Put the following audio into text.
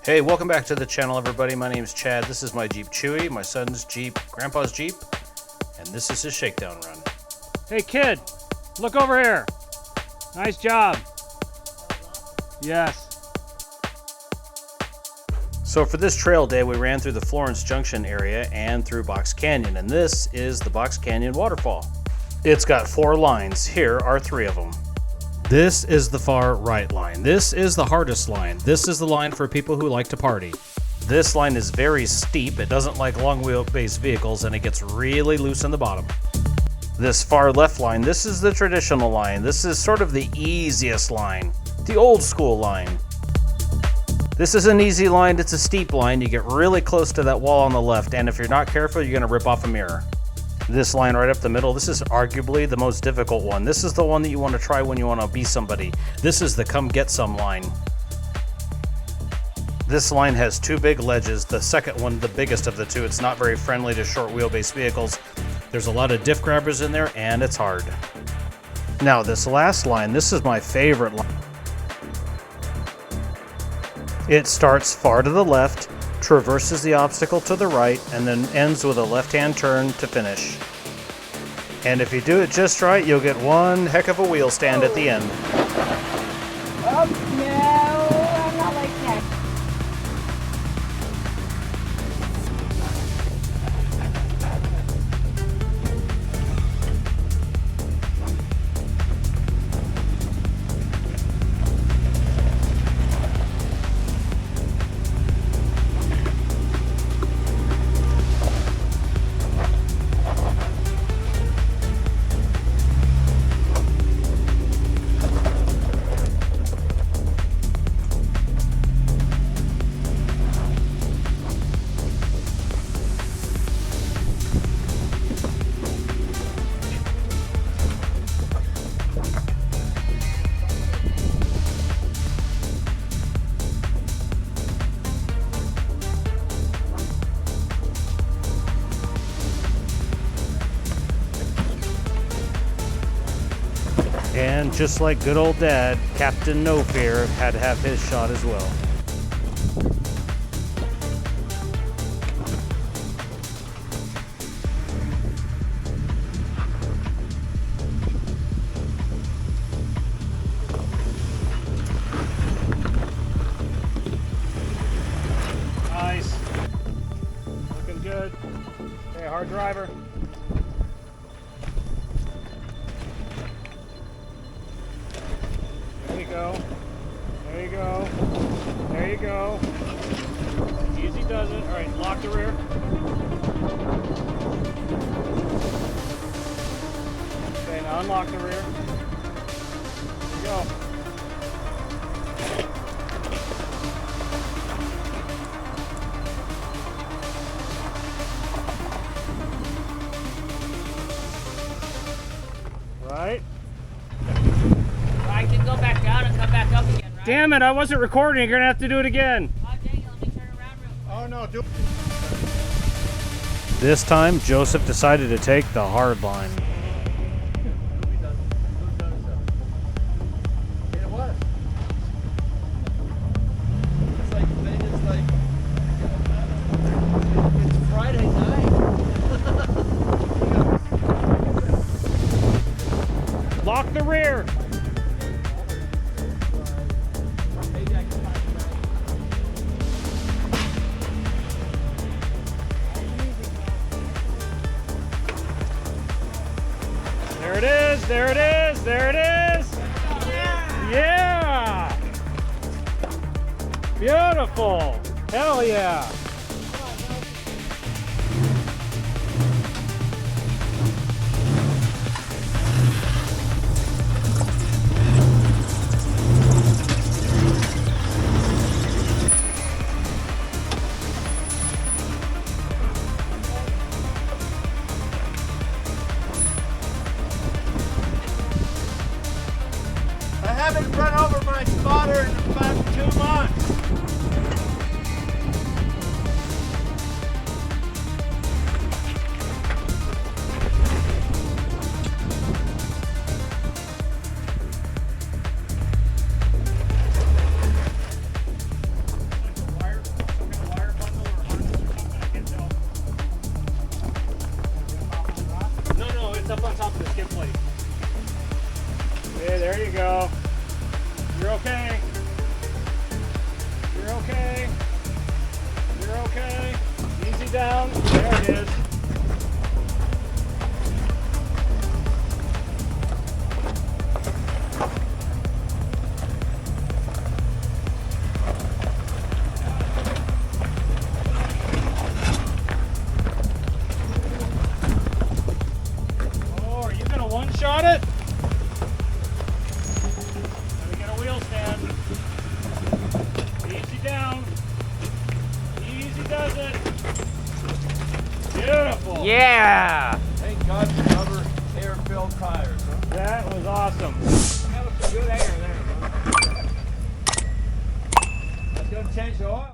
Hey, welcome back to the channel, everybody. My name's Chad. This is my Jeep Chewy, my son's Jeep, Grandpa's Jeep, and this is his shakedown run. Hey kid, look over here. Nice job. Yes. So for this trail day, we ran through the Florence Junction area and through Box Canyon, and this is the Box Canyon Waterfall. It's got 4 lines. Here are 3 of them. This is the far right line. This is the hardest line. This is the line for people who like to party. This line is very steep. It doesn't like long wheelbase vehicles, and it gets really loose in the bottom. This far left line, this is the traditional line. This is sort of the easiest line, the old school line. This is an easy line. It's a steep line. You get really close to that wall on the left, and if you're not careful, you're going to rip off a mirror. This line right up the middle, this is arguably the most difficult one. This is the one that you want to try when you want to be somebody. This is the come get some line. This line has 2 big ledges. The second one, the biggest of the 2, it's not very friendly to short wheelbase vehicles. There's a lot of diff grabbers in there, and it's hard. Now this last line, this is my favorite line. It starts far to the left, traverses the obstacle to the right, and then ends with a left-hand turn to finish. And if you do it just right, you'll get one heck of a wheel stand at the end. Oh, no, I'm not like that. And just like good old Dad, Captain No Fear had to have his shot as well. Nice. Looking good. Hey, hard driver. There you go. There you go. There you go. Easy does it. All right, lock the rear. Okay, now unlock the rear. There you go. Right. I can go back down and come back up again, right? Damn it, I wasn't recording. You're gonna have to do it again. Oh, dang it, let me turn around real quick. Oh no, do This time, Joseph decided to take the hard line. It was. It's like Vegas, like it's Friday night. Lock the rear. There it is, there it is, there it is. Yeah. Beautiful. Hell yeah. I haven't run over my spotter in about 2 months. Okay. Easy down. There it is. Oh, are you gonna one-shot it? Let me get a wheel stand. Easy down. Easy does it. Beautiful. Yeah! Thank God for rubber air-filled tires, huh? That was awesome. That was some good air there, bro. That's gonna change the oil.